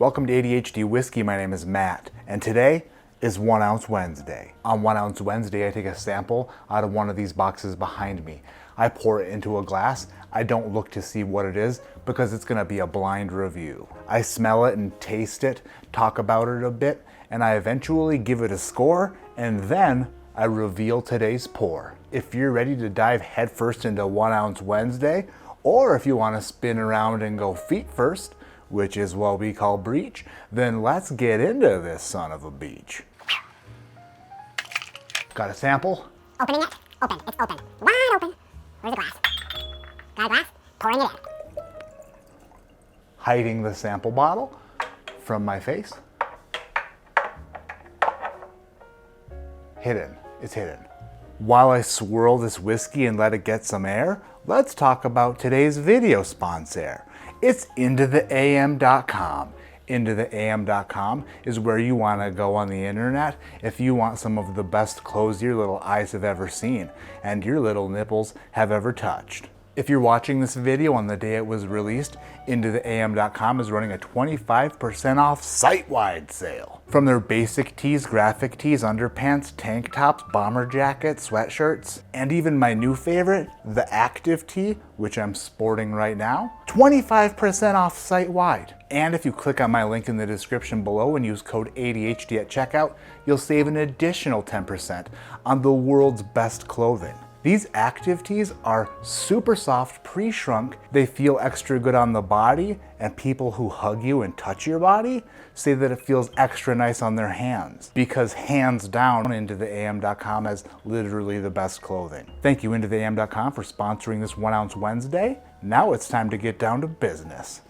Welcome to ADHD Whiskey. My name is Matt, and today is 1 Ounce Wednesday. On 1 Ounce Wednesday, I take a sample out of one of these boxes behind me. I pour it into a glass. I don't look to see what it is because it's gonna be a blind review. I smell it and taste it, talk about it a bit, and I eventually give it a score, and then I reveal today's pour. If you're ready to dive headfirst into 1 Ounce Wednesday, or if you wanna spin around and go feet first, which is what we call breech, then let's get into this son of a beach. Got a sample? Opening it. Open. It's open. Wide open. Where's the glass? Got a glass? Pouring it in. Hiding the sample bottle from my face. Hidden. It's hidden. While I swirl this whiskey and let it get some air, let's talk about today's video sponsor. It's IntoTheAM.com. IntoTheAM.com is where you want to go on the internet if you want some of the best clothes your little eyes have ever seen and your little nipples have ever touched. If you're watching this video on the day it was released, IntoTheAM.com is running a 25% off site-wide sale. From their basic tees, graphic tees, underpants, tank tops, bomber jackets, sweatshirts, and even my new favorite, the active tee, which I'm sporting right now, 25% off site-wide. And if you click on my link in the description below and use code ADHD at checkout, you'll save an additional 10% on the world's best clothing. These active tees are super soft, pre-shrunk. They feel extra good on the body, and people who hug you and touch your body say that it feels extra nice on their hands, because hands down, IntoTheAM.com has literally the best clothing. Thank you, IntoTheAM.com, for sponsoring this 1 Ounce Wednesday. Now it's time to get down to business.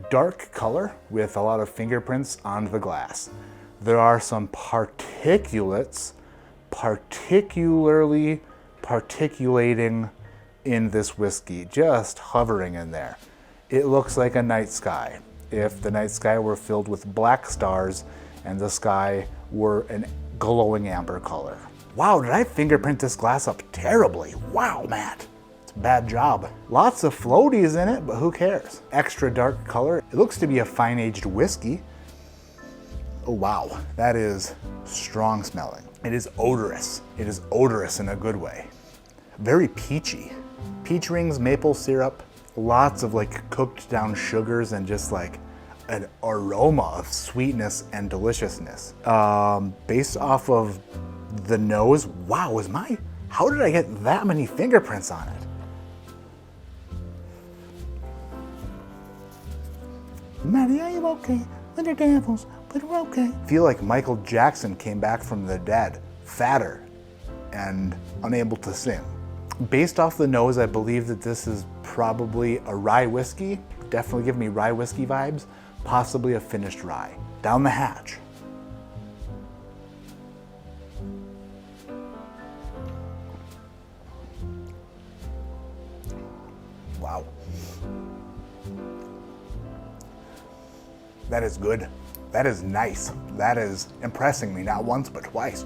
Dark color with a lot of fingerprints on the glass. There are some particulates, particularly particulating in this whiskey, just hovering in there. It looks like a night sky. If the night sky were filled with black stars and the sky were a glowing amber color. Wow, did I fingerprint this glass up terribly? Wow, Matt. It's a bad job. Lots of floaties in it, but who cares? Extra dark color. It looks to be a fine-aged whiskey. Oh wow, that is strong smelling. It is odorous. It is odorous in a good way. Very peachy. Peach rings, maple syrup, lots of like cooked down sugars and just like an aroma of sweetness and deliciousness. Based off of the nose, wow, how did I get that many fingerprints on it? Maddie, are you okay? Little devils, but we're okay. I feel like Michael Jackson came back from the dead, fatter and unable to sing. Based off the nose, I believe that this is probably a rye whiskey. Definitely give me rye whiskey vibes, possibly a finished rye. Down the hatch. Wow. That is good. That is nice. That is impressing me, not once, but twice.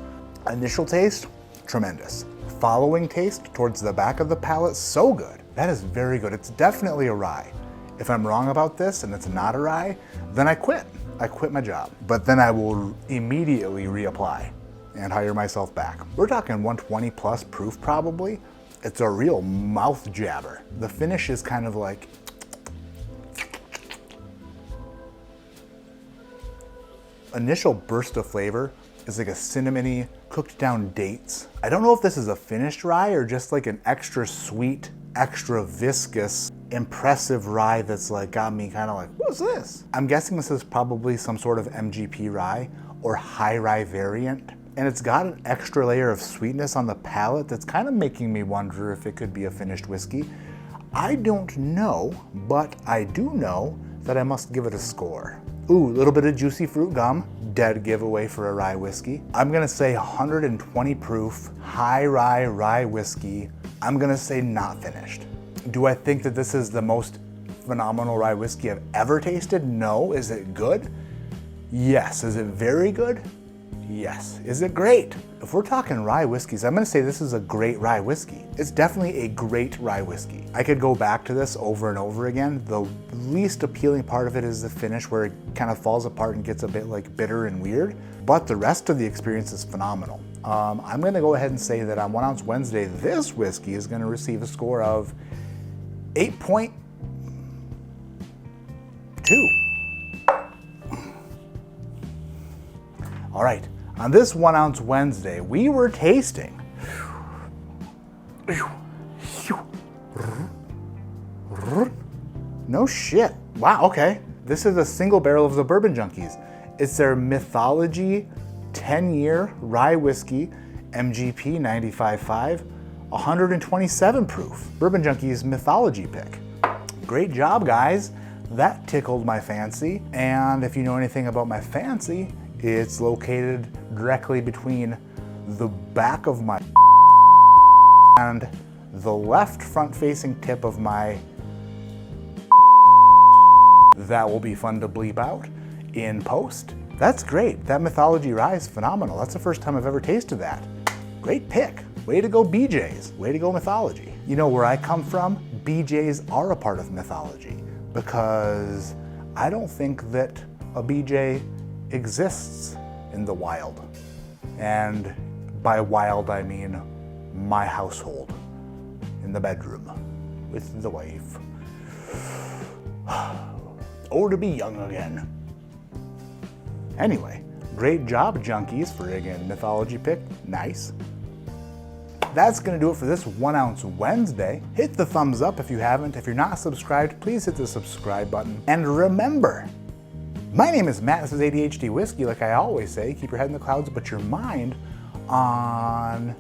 Initial taste, tremendous. Following taste towards the back of the palate, so good. That is very good. It's definitely a rye. If I'm wrong about this and it's not a rye, then I quit. I quit my job. But then I will immediately reapply and hire myself back. We're talking 120 plus proof probably. It's a real mouth jabber. The finish is kind of like, initial burst of flavor is like a cinnamony, cooked down dates. I don't know if this is a finished rye or just like an extra sweet, extra viscous, impressive rye that's like got me kind of like, what's this? I'm guessing this is probably some sort of MGP rye or high rye variant. And it's got an extra layer of sweetness on the palate that's kind of making me wonder if it could be a finished whiskey. I don't know, but I do know that I must give it a score. Ooh, a little bit of juicy fruit gum, dead giveaway for a rye whiskey. I'm gonna say 120 proof, high rye whiskey. I'm gonna say not finished. Do I think that this is the most phenomenal rye whiskey I've ever tasted? No. Is it good? Yes. Is it very good? Yes. Is it great? If we're talking rye whiskeys, I'm going to say this is a great rye whiskey. It's definitely a great rye whiskey. I could go back to this over and over again. The least appealing part of it is the finish, where it kind of falls apart and gets a bit like bitter and weird, but the rest of the experience is phenomenal. I'm going to go ahead and say that on 1 Ounce Wednesday, this whiskey is going to receive a score of 8.2. All right, on this 1 Ounce Wednesday, we were tasting no shit. Wow, okay. This is a single barrel of the Bourbon Junkies. It's their Mythology 10-year rye whiskey, MGP 95.5, 127 proof. Bourbon Junkies Mythology pick. Great job, guys. That tickled my fancy. And if you know anything about my fancy, it's located directly between the back of my and the left front-facing tip of my. That will be fun to bleep out in post. That's great. That Mythology rye is phenomenal. That's the first time I've ever tasted that. Great pick. Way to go, BJ's. Way to go, Mythology. You know where I come from? BJ's are a part of Mythology, because I don't think that a BJ exists in the wild. And by wild, I mean my household, in the bedroom with the wife. Oh, to be young again. Anyway, great job, Junkies, for again Mythology pick. Nice. That's gonna do it for this 1 Ounce Wednesday. Hit the thumbs up if you haven't. If you're not subscribed, please hit the subscribe button. And remember, my name is Matt, this is ADHD Whiskey. Like I always say, keep your head in the clouds, but your mind on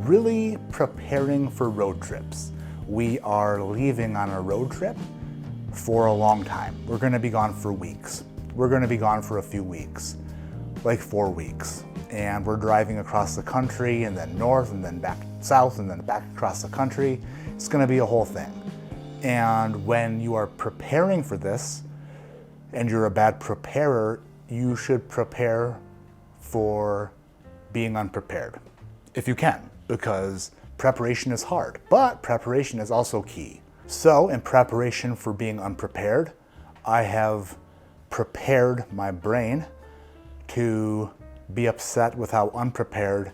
really preparing for road trips. We are leaving on a road trip for a long time. We're gonna be gone for weeks. We're gonna be gone for a few weeks, like 4 weeks. And we're driving across the country, and then north, and then back south, and then back across the country. It's gonna be a whole thing. And when you are preparing for this, and you're a bad preparer, you should prepare for being unprepared, if you can, because preparation is hard, but preparation is also key. So in preparation for being unprepared, I have prepared my brain to be upset with how unprepared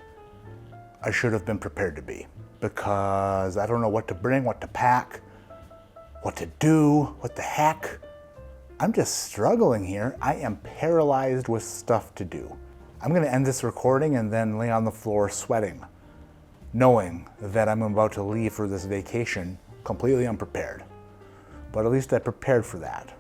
I should have been prepared to be, because I don't know what to bring, what to pack, what to do, what the heck. I'm just struggling here. I am paralyzed with stuff to do. I'm gonna end this recording and then lay on the floor sweating, knowing that I'm about to leave for this vacation completely unprepared. But at least I prepared for that.